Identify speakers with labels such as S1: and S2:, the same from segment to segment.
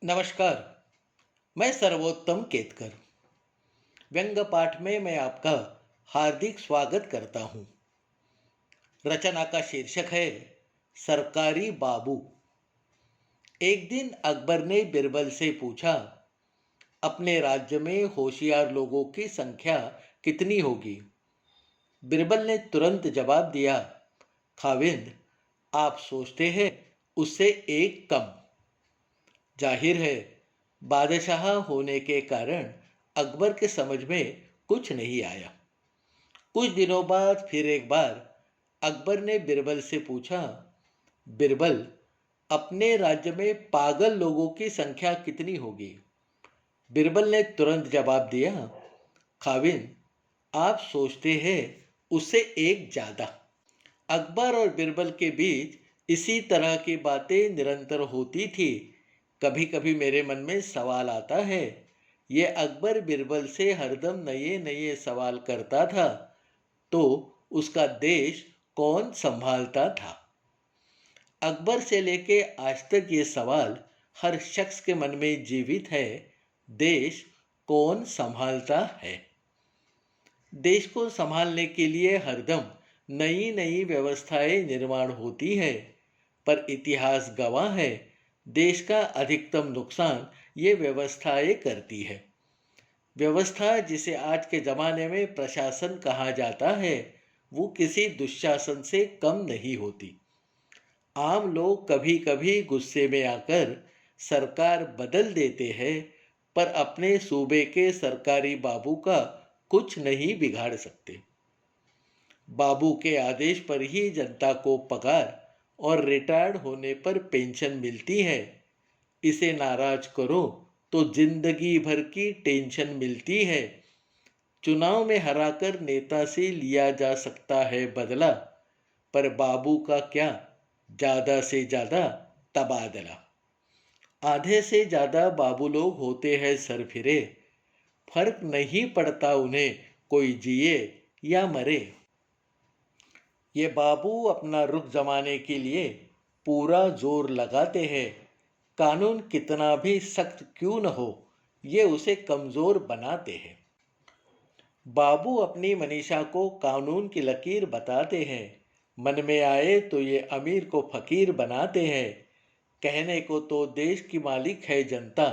S1: नमस्कार। मैं सर्वोत्तम केतकर। व्यंग्य पाठ में मैं आपका हार्दिक स्वागत करता हूँ। रचना का शीर्षक है सरकारी बाबू। एक दिन अकबर ने बिरबल से पूछा, अपने राज्य में होशियार लोगों की संख्या कितनी होगी? बिरबल ने तुरंत जवाब दिया, खाविंद, आप सोचते हैं उससे एक कम। जाहिर है, बादशाह होने के कारण अकबर के समझ में कुछ नहीं आया। कुछ दिनों बाद फिर एक बार अकबर ने बिरबल से पूछा, बिरबल, अपने राज्य में पागल लोगों की संख्या कितनी होगी? बिरबल ने तुरंत जवाब दिया, खाविंद, आप सोचते हैं उससे एक ज्यादा। अकबर और बिरबल के बीच इसी तरह की बातें निरंतर होती थी। कभी कभी मेरे मन में सवाल आता है, ये अकबर बिरबल से हरदम नए नए सवाल करता था तो उसका देश कौन संभालता था? अकबर से लेके आज तक ये सवाल हर शख्स के मन में जीवित है, देश कौन संभालता है? देश को संभालने के लिए हरदम नई नई व्यवस्थाएं निर्माण होती है, पर इतिहास गवाह है, देश का अधिकतम नुकसान ये व्यवस्थाएं करती है। व्यवस्था, जिसे आज के ज़माने में प्रशासन कहा जाता है, वो किसी दुशासन से कम नहीं होती। आम लोग कभी कभी गुस्से में आकर सरकार बदल देते हैं, पर अपने सूबे के सरकारी बाबू का कुछ नहीं बिगाड़ सकते। बाबू के आदेश पर ही जनता को पगार और रिटायर्ड होने पर पेंशन मिलती है। इसे नाराज करो तो जिंदगी भर की टेंशन मिलती है। चुनाव में हराकर नेता से लिया जा सकता है बदला, पर बाबू का क्या, ज्यादा से ज्यादा तबादला। आधे से ज्यादा बाबू लोग होते हैं सरफिरे, फर्क नहीं पड़ता उन्हें कोई जिए या मरे। ये बाबू अपना रुख जमाने के लिए पूरा जोर लगाते हैं। कानून कितना भी सख्त क्यों न हो, ये उसे कमजोर बनाते हैं। बाबू अपनी मनीषा को कानून की लकीर बताते हैं। मन में आए तो ये अमीर को फकीर बनाते हैं। कहने को तो देश की मालिक है जनता,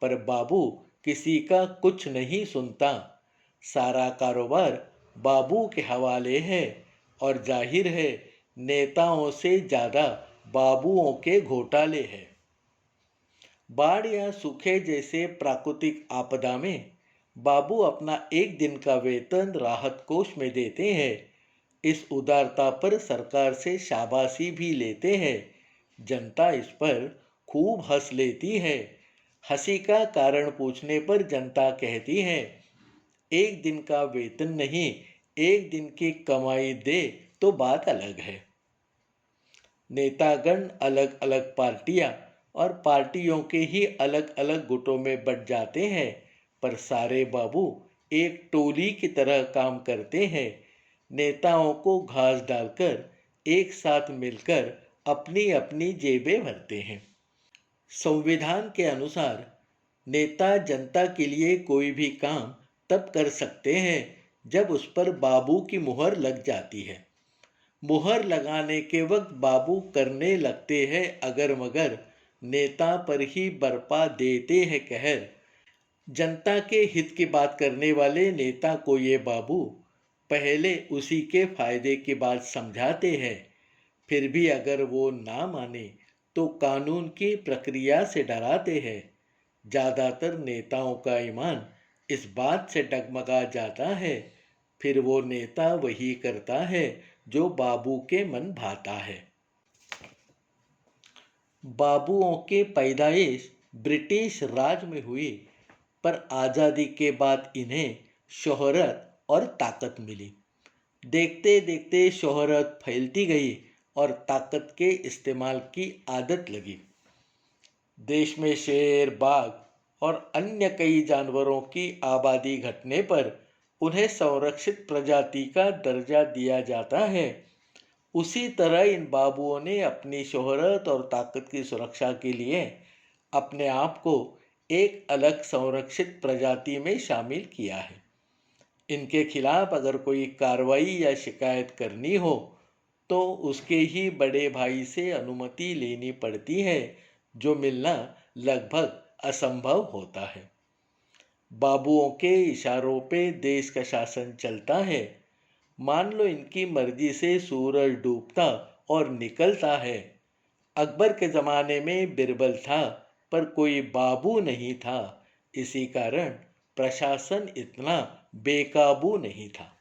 S1: पर बाबू किसी का कुछ नहीं सुनता। सारा कारोबार बाबू के हवाले है, और जाहिर है, नेताओं से ज़्यादा बाबुओं के घोटाले हैं। बाढ़ या सूखे जैसे प्राकृतिक आपदा में बाबू अपना एक दिन का वेतन राहत कोष में देते हैं। इस उदारता पर सरकार से शाबाशी भी लेते हैं। जनता इस पर खूब हंस लेती है। हंसी का कारण पूछने पर जनता कहती है, एक दिन का वेतन नहीं, एक दिन की कमाई दे तो बात अलग है। नेतागण अलग अलग पार्टियां और पार्टियों के ही अलग अलग गुटों में बट जाते हैं, पर सारे बाबू एक टोली की तरह काम करते हैं। नेताओं को घास डालकर एक साथ मिलकर अपनी अपनी जेबें भरते हैं। संविधान के अनुसार नेता जनता के लिए कोई भी काम तब कर सकते हैं जब उस पर बाबू की मुहर लग जाती है। मुहर लगाने के वक्त बाबू करने लगते हैं अगर मगर, नेता पर ही बरपा देते हैं कहर। जनता के हित की बात करने वाले नेता को ये बाबू पहले उसी के फायदे की बात समझाते हैं। फिर भी अगर वो ना माने तो कानून की प्रक्रिया से डराते हैं। ज़्यादातर नेताओं का ईमान इस बात से डगमगा जाता है, फिर वो नेता वही करता है जो बाबू के मन भाता है। बाबुओं की पैदाइश ब्रिटिश राज में हुई, पर आज़ादी के बाद इन्हें शोहरत और ताकत मिली। देखते देखते शोहरत फैलती गई और ताकत के इस्तेमाल की आदत लगी। देश में शेर, बाघ और अन्य कई जानवरों की आबादी घटने पर उन्हें संरक्षित प्रजाति का दर्जा दिया जाता है। उसी तरह इन बाबुओं ने अपनी शोहरत और ताकत की सुरक्षा के लिए अपने आप को एक अलग संरक्षित प्रजाति में शामिल किया है। इनके खिलाफ अगर कोई कार्रवाई या शिकायत करनी हो तो उसके ही बड़े भाई से अनुमति लेनी पड़ती है, जो मिलना लगभग असंभव होता है। बाबुओं के इशारों पे देश का शासन चलता है। मान लो इनकी मर्जी से सूरज डूबता और निकलता है। अकबर के ज़माने में बिरबल था, पर कोई बाबू नहीं था। इसी कारण प्रशासन इतना बेकाबू नहीं था।